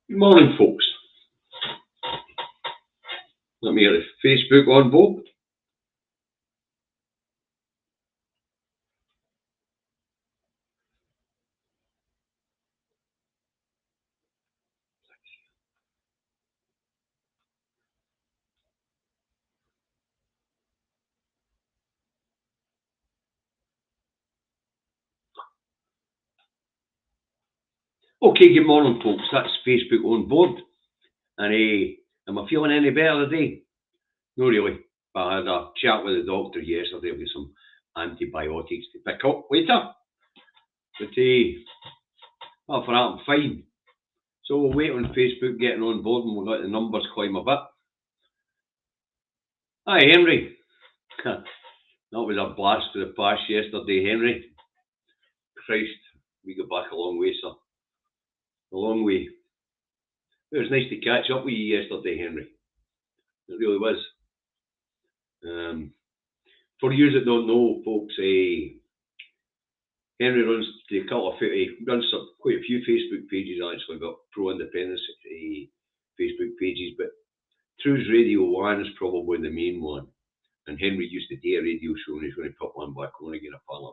Good morning, folks. Let me get the Facebook on, Bob. Okay, good morning, folks. That's Facebook on board. And am I feeling any better today? No, really. But I had a chat with the doctor yesterday with some antibiotics to pick up later. But apart from that, I'm fine. So we'll wait on Facebook getting on board and we'll let the numbers climb a bit. Hi, Henry. That was a blast for the past yesterday, Henry. Christ, we got back a long way, sir. A long way. It was nice to catch up with you yesterday, Henry. It really was. For you that don't know, folks, Henry runs quite a few Facebook pages actually, got pro-independence Facebook pages, but True's Radio 1 is probably the main one. And Henry used to do a radio show and he's going to put one back on again, apparently.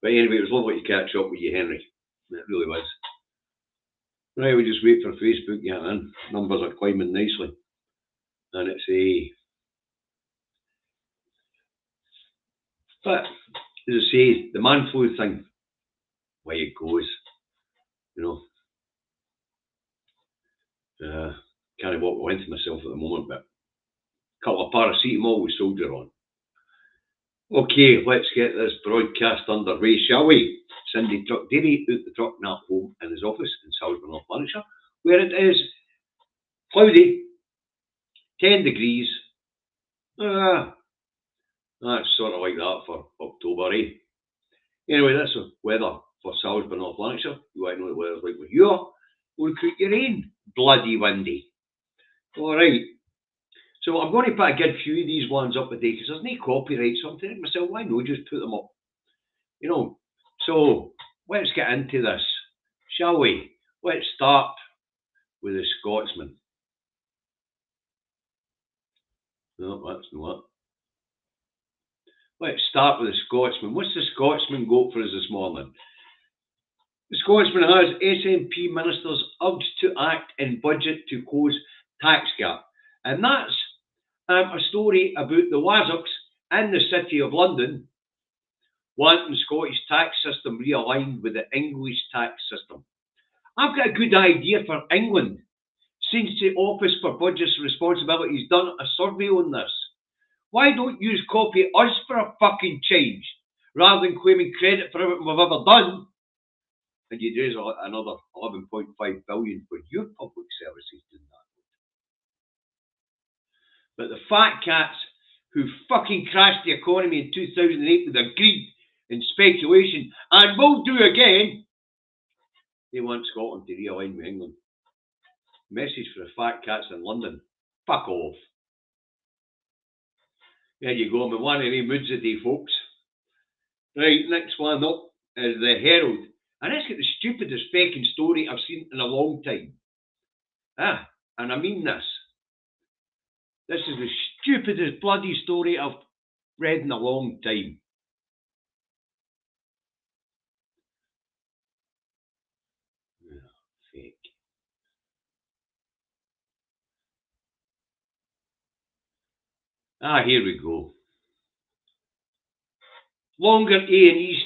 But anyway, it was lovely to catch up with you, Henry. It really was. Right, we just wait for Facebook, yeah, man. Numbers are climbing nicely. And it's but as I say, the man flu thing, way it goes, you know. Can't walk away into myself at the moment, but a couple of paracetamol with soldier on. Okay, let's get this broadcast underway, shall we? Cindy Truck Davy out the truck and at home in his office in Salisbury, North Lanarkshire, where it is cloudy, 10 degrees. That's sort of like that for October, eh? Anyway, that's the weather for Salisbury, North Lanarkshire. You want to know what the weather's like where you are? We'll put your rain. Bloody windy. Alright. So I'm going to put a good few of these ones up today because there's no copyright, so I'm thinking to myself, why not just put them up? You know. So let's get into this, shall we? Let's start with the Scotsman. No, that's not. Let's start with the Scotsman. What's the Scotsman got for us this morning? The Scotsman has SNP ministers urged to act in budget to close tax gap. And that's a story about the Wazzocks in the City of London wanting Scottish tax system realigned with the English tax system. I've got a good idea for England. Since the Office for Budget Responsibility's done a survey on this, why don't you copy us for a fucking change, rather than claiming credit for everything we've ever done? And you do another 11.5 billion for your public services doing that. But the fat cats who fucking crashed the economy in 2008 with their greed and speculation, and will do again, they want Scotland to realign with England. Message for the fat cats in London: fuck off. There you go, I'm in one of the moods today, folks. Right, next one up is the Herald. And it's got the stupidest fucking story I've seen in a long time. And I mean this. This is the stupidest bloody story I've read in a long time. Fake. Here we go. Longer A&E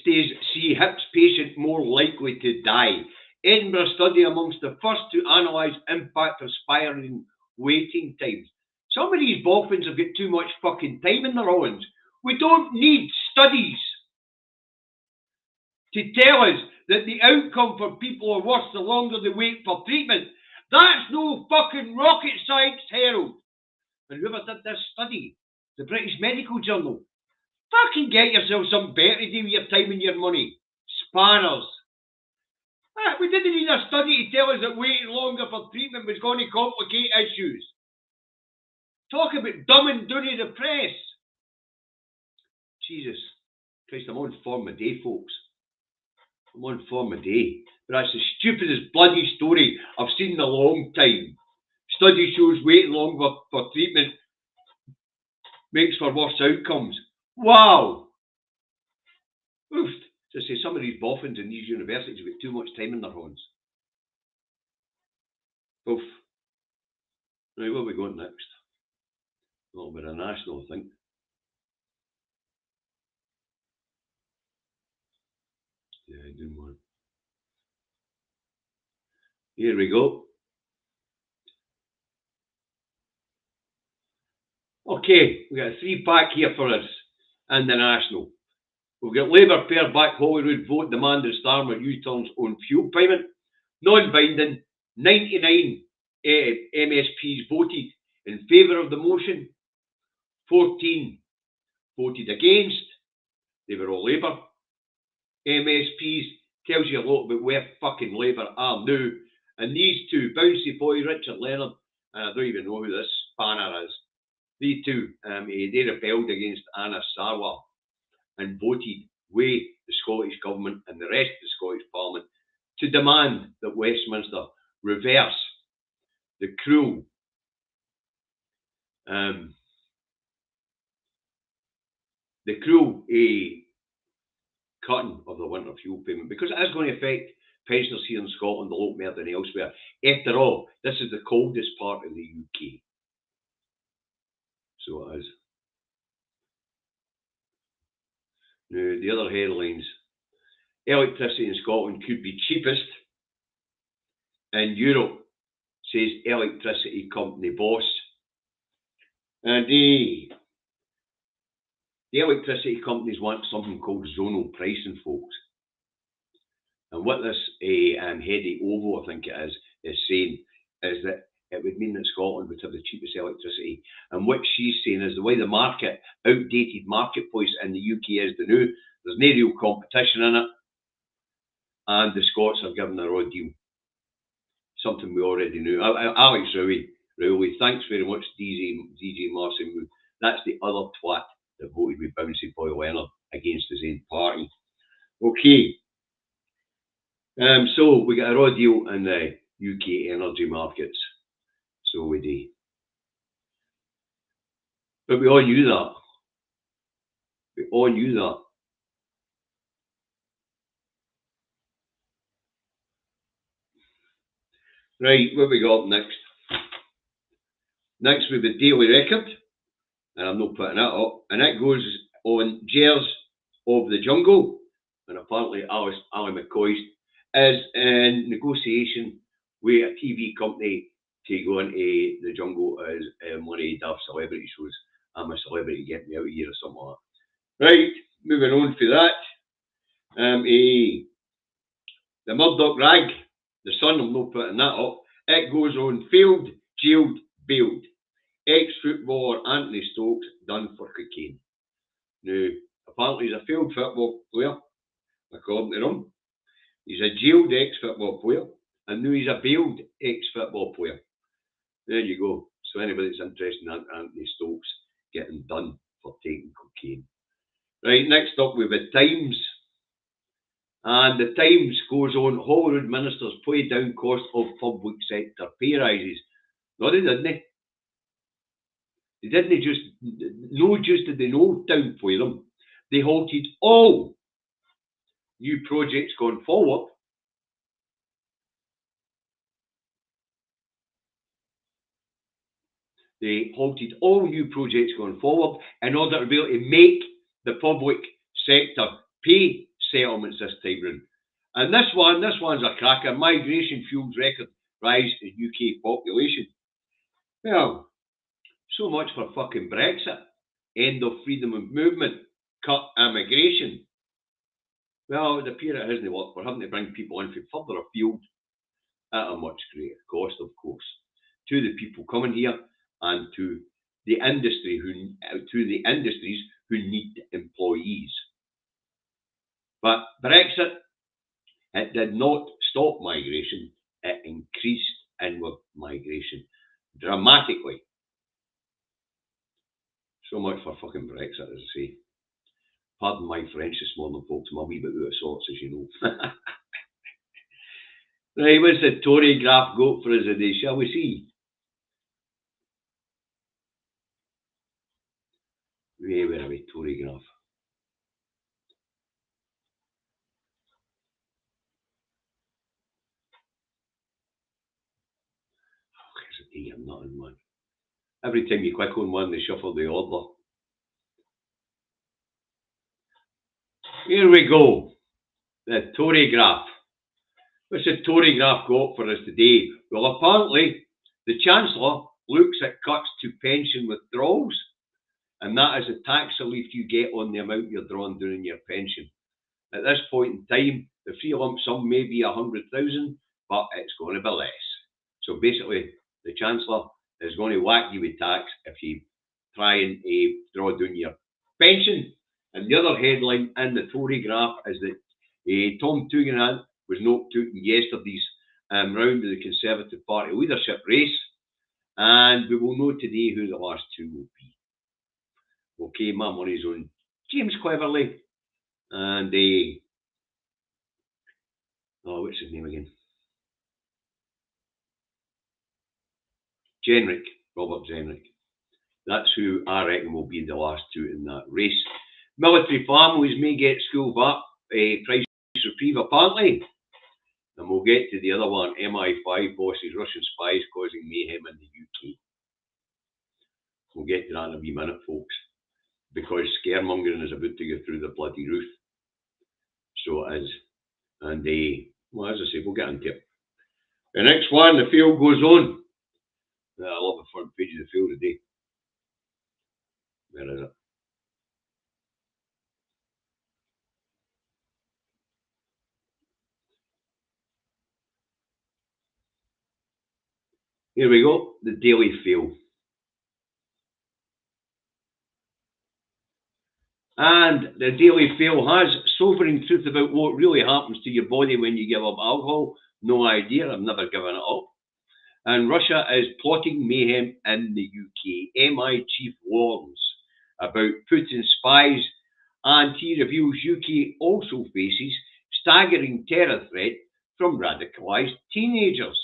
stays see hips patient more likely to die. Edinburgh study amongst the first to analyse impact of spiralling waiting times. Some of these boffins have got too much fucking time in their hands. We don't need studies to tell us that the outcome for people are worse the longer they wait for treatment. That's no fucking rocket science, Herald. And whoever did this study, the British Medical Journal, fucking get yourself something better to do with your time and your money. Spanners. We didn't need a study to tell us that waiting longer for treatment was going to complicate issues. Talk about dumb and dunny the press. Jesus Christ, I'm on form of day, folks. I'm on for my day. But that's the stupidest bloody story I've seen in a long time. Study shows waiting long for treatment makes for worse outcomes. Wow! Oof. So I say some of these boffins in these universities have got too much time in their hands. Oof. Right, where are we going next? A little bit of national, I think. Yeah, I didn't want. Here we go. Okay, we got a 3-pack here for us and the national. We've got Labour pair back Holyrood vote demanding Starmer U-turns on fuel payment. Non-binding, 99 MSPs voted in favour of the motion. 14 voted against. They were all Labour. MSPs tells you a lot about where fucking Labour are now. And these two, Bouncy Boy, Richard Leonard, and I don't even know who this spanner is. These two, they rebelled against Anna Sarwar and voted with the Scottish Government and the rest of the Scottish Parliament to demand that Westminster reverse the cruel cutting of the winter fuel payment, because it is going to affect pensioners here in Scotland a lot more than elsewhere. After all, this is the coldest part of the UK. So it is. Now, the other headlines. Electricity in Scotland could be cheapest in Europe, says electricity company boss. And the electricity companies want something called zonal pricing, folks. And what this Hedy Ovo, I think it is saying is that it would mean that Scotland would have the cheapest electricity. And what she's saying is the way the outdated marketplace in the UK is the new, there's no real competition in it. And the Scots are given a raw deal. Something we already knew. Alex Rowley, thanks very much, DJ Marcy. That's the other twat that voted with Bouncy Boy Leonard against his own party. Okay. So we got a raw deal in the UK energy markets. So we do. But we all knew that. We all knew that. Right, what we got next? Next with the Daily Record, and I'm not putting that up, and it goes on Jers of the Jungle, and apparently Ali McCoy is in negotiation with a TV company to go into the jungle as one of the celebrity shows. I'm a celebrity, get me out of here or something like that. Right, moving on for that. The Murdoch Rag, the Sun, I'm not putting that up. It goes on failed, jailed, bailed. Ex-footballer Anthony Stokes done for cocaine. Now, apparently he's a failed football player, according to him. He's a jailed ex-football player, and now he's a bailed ex-football player. There you go. So anybody that's interested in Anthony Stokes getting done for taking cocaine. Right, next up we have the Times. And the Times goes on, Holyrood ministers play down cost of public sector pay rises. No, they didn't. They didn't just did they know down for them. They halted all new projects going forward. They halted all new projects going forward in order to be able to make the public sector pay settlements this time round. And this one's a cracker. Migration fuels record rise in UK population. Well, so much for fucking Brexit. End of freedom of movement. Cut immigration. Well, it appears it hasn't worked. We're having to bring people in from further afield at a much greater cost, of course, to the people coming here and to the industries who need employees. But Brexit, it did not stop migration. It increased inward migration dramatically. So much for fucking Brexit, as I say. Pardon my French this morning, folks. I'm a wee bit out of sorts, as you know. Right, what's the Tory graph got for us today? Shall we see? Where are we? Tory graph. I'm not in one. Every time you click on one, they shuffle the order. Here we go. The Tory graph. What's the Tory graph got for us today? Well, apparently, the Chancellor looks at cuts to pension withdrawals, and that is the tax relief you get on the amount you're drawing down in your pension. At this point in time, the free lump sum may be 100,000, but it's going to be less. So basically, the Chancellor is going to whack you with tax if you try and draw down your pension. And the other headline in the Tory graph is that Tom Tugendhat was knocked out in yesterday's round of the Conservative Party leadership race, and we will know today who the last two will be. Okay, my money's on James Cleverly and what's his name again? Robert Jenrick. That's who I reckon will be the last two in that race. Military families may get school price reprieve apparently. And we'll get to the other one, MI5 bosses, Russian spies causing mayhem in the UK. We'll get to that in a wee minute, folks, because scaremongering is about to go through the bloody roof. So it is. And, well, as I say, we'll get into it. The next one, the field goes on. I love the front page of the field today. Where is it? Here we go, the Daily Field. And the Daily Field has sobering truth about what really happens to your body when you give up alcohol. No idea, I've never given it up. And Russia is plotting mayhem in the UK. MI chief warns about Putin's spies, and he reveals UK also faces staggering terror threat from radicalised teenagers.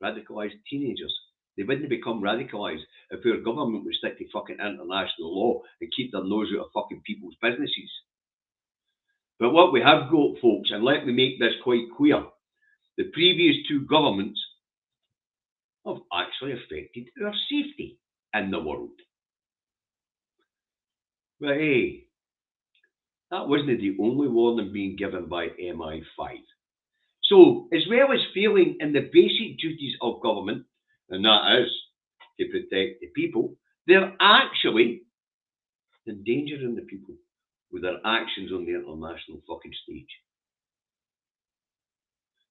Radicalised teenagers. They wouldn't become radicalised if our government would stick to fucking international law and keep their nose out of fucking people's businesses. But what we have got, folks, and let me make this quite clear, the previous two governments have actually affected our safety in the world. But hey, that wasn't the only warning being given by MI5. So, as well as failing in the basic duties of government, and that is to protect the people, they're actually endangering the people with their actions on the international fucking stage.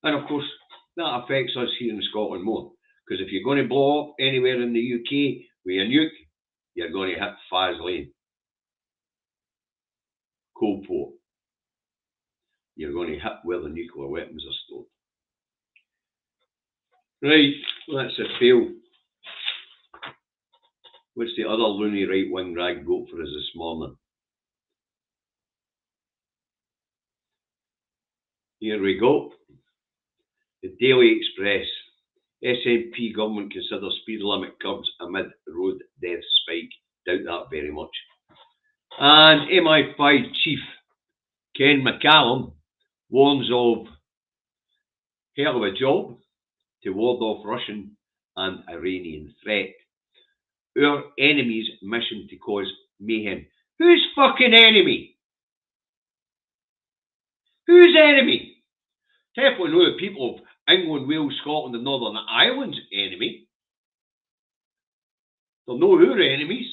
And of course, that affects us here in Scotland more. Because if you're going to blow up anywhere in the UK with a nuke, you're going to hit Faz Lane, Coalport. You're going to hit where the nuclear weapons are stored. Right, that's a fail. What's the other loony right-wing rag got for us this morning? Here we go. The Daily Express. SNP government considers speed limit curbs amid road death spike. Doubt that very much. And MI5 chief Ken McCallum warns of hell of a job to ward off Russian and Iranian threat. Our enemy's mission to cause mayhem. Whose fucking enemy? Whose enemy? Definitely know the people of England, Wales, Scotland and Northern Ireland's enemy. They're not our enemies.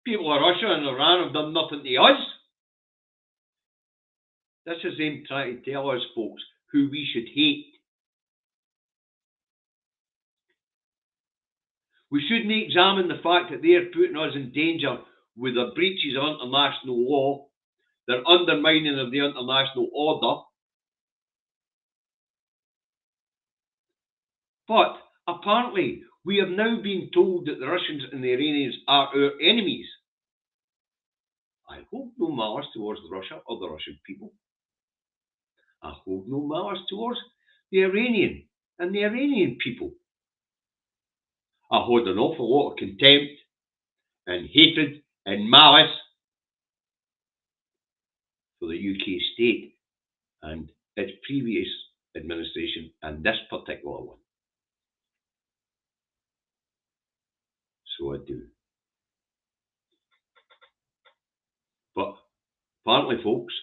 People of Russia and Iran have done nothing to us. This is them trying to tell us, folks, who we should hate. We shouldn't examine the fact that they're putting us in danger with their breaches of international law, their undermining of the international order. But apparently, we have now been told that the Russians and the Iranians are our enemies. I hope no malice towards Russia or the Russian people. I hold no malice towards the Iranian and the Iranian people. I hold an awful lot of contempt and hatred and malice for the UK state and its previous administration and this particular one. So I do. But apparently, folks,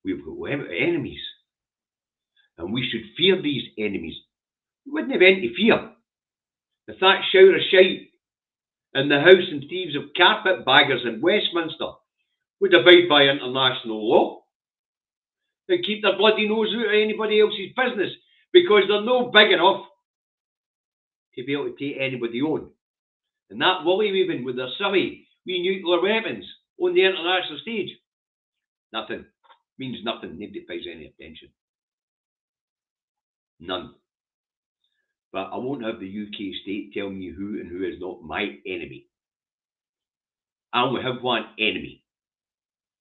we've got enemies, and we should fear these enemies. We wouldn't have any fear if that shower of shite in the house and thieves of carpetbaggers in Westminster would abide by international law and keep their bloody nose out of anybody else's business, because they're no big enough to be able to take anybody on. And that woolly-weaving with their silly wee nuclear weapons on the international stage, nothing. Means nothing. Nobody pays any attention. None. But I won't have the UK state tell me who and who is not my enemy. I only have one enemy,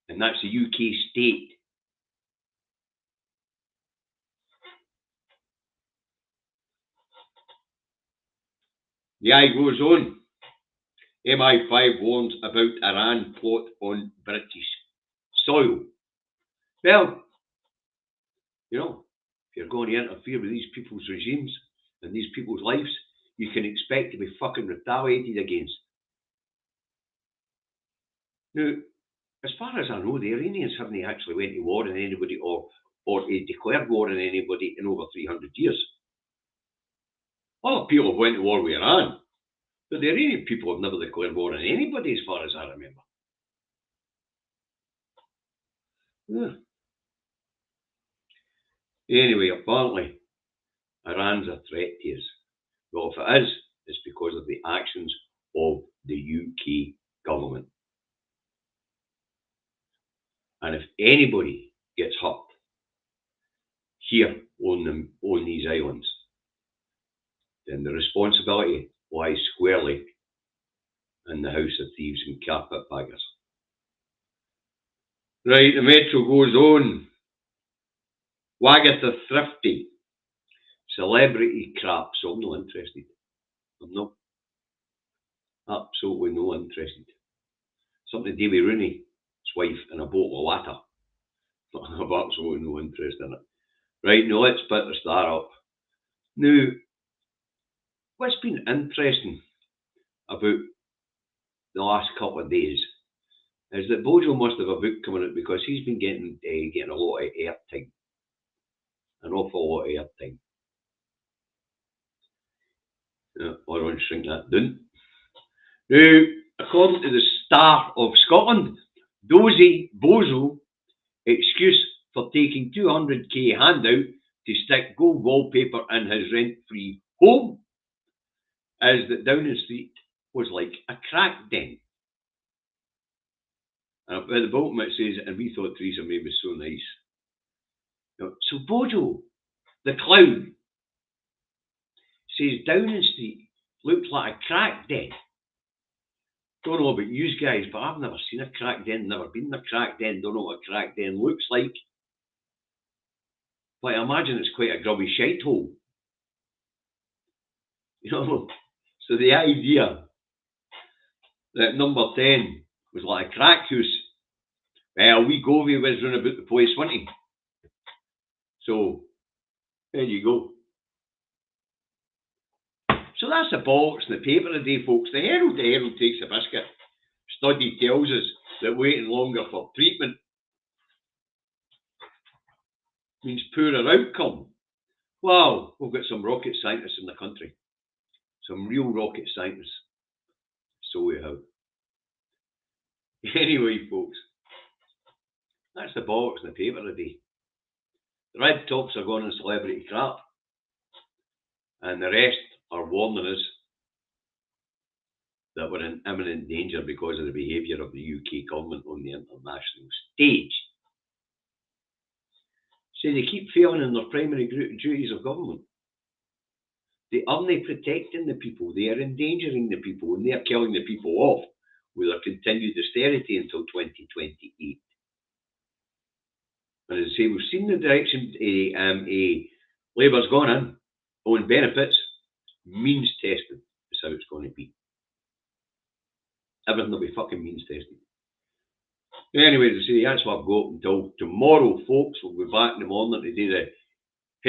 and that's the UK state. The eye goes on. MI5 warns about Iran plot on British soil. Well, you know, if you're going to interfere with these people's regimes and these people's lives, you can expect to be fucking retaliated against. Now, as far as I know, the Iranians haven't actually went to war on anybody or declared war on anybody in over 300 years. Other people have went to war with Iran, but the Iranian people have never declared war on anybody as far as I remember. Yeah. Anyway, apparently, Iran's a threat to us. Well, if it is, it's because of the actions of the UK government. And if anybody gets hurt here on these islands, then the responsibility lies squarely in the house of thieves and carpetbaggers. Right, the Metro goes on. Wagatha Thrifty. Celebrity crap, so I'm not interested. I'm not. Absolutely no interested. Something Davy Rooney's wife in a bottle of water. I have absolutely no interest in it. Right, now let's put the star up. Now, what's been interesting about the last couple of days is that Bojo must have a book coming out, because he's been getting a lot of airtime. An awful lot of airtime. I don't shrink that down. Now, according to the Star of Scotland, Bozo excuse for taking 200k handout to stick gold wallpaper in his rent-free home is that Downing Street was like a crack den. And at the bottom it says, and we thought Theresa May was so nice. So Bojo, the clown, says Downing Street looks like a crack den. Don't know about you guys, but I've never seen a crack den, never been in a crack den, don't know what a crack den looks like. But I imagine it's quite a grubby shite hole. You know, so the idea that number 10 was like a crack house, well, we Govey was running about the place, wasn't he? So, there you go. So that's the bollocks in the paper today, folks. The Herald takes a biscuit. Study tells us that waiting longer for treatment means poorer outcome. Wow, we've got some rocket scientists in the country. Some real rocket scientists. So we have. Anyway, folks, that's the bollocks in the paper today. The red tops are going on celebrity crap, and the rest are warning us that we're in imminent danger because of the behaviour of the UK government on the international stage. So they keep failing in their primary duties of government. They aren't protecting the people, they are endangering the people, and they are killing the people off with their continued austerity until 2028. And as say, we've seen the direction Labour's gone in on benefits. Means testing is how it's going to be. Everything will be fucking means tested. Anyway, to say, that's what I've got until tomorrow, folks. We'll be back in the morning to do the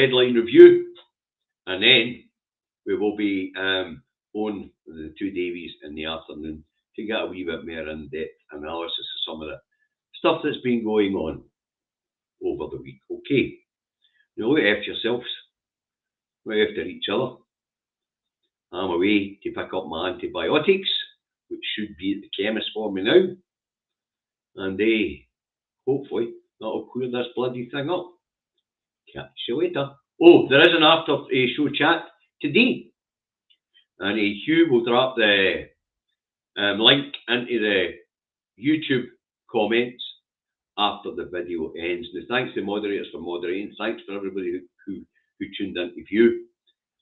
headline review, and then we will be on the Two Davies in the afternoon to get a wee bit more in-depth analysis of some of the stuff that's been going on over the week. Okay, look after yourselves, look after each other. I'm away to pick up my antibiotics, which should be at the chemist for me now, and hopefully that'll clear this bloody thing up. Catch you later. Oh, there is an after show chat today, and Hugh will drop the link into the YouTube comments after the video ends. Now, thanks to the moderators for moderating. Thanks for everybody who tuned in to view.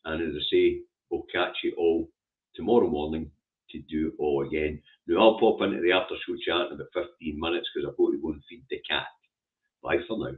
And as I say, we'll catch you all tomorrow morning to do it all again. Now, I'll pop into the after show chat in about 15 minutes because I've got to go and feed the cat. Bye for now.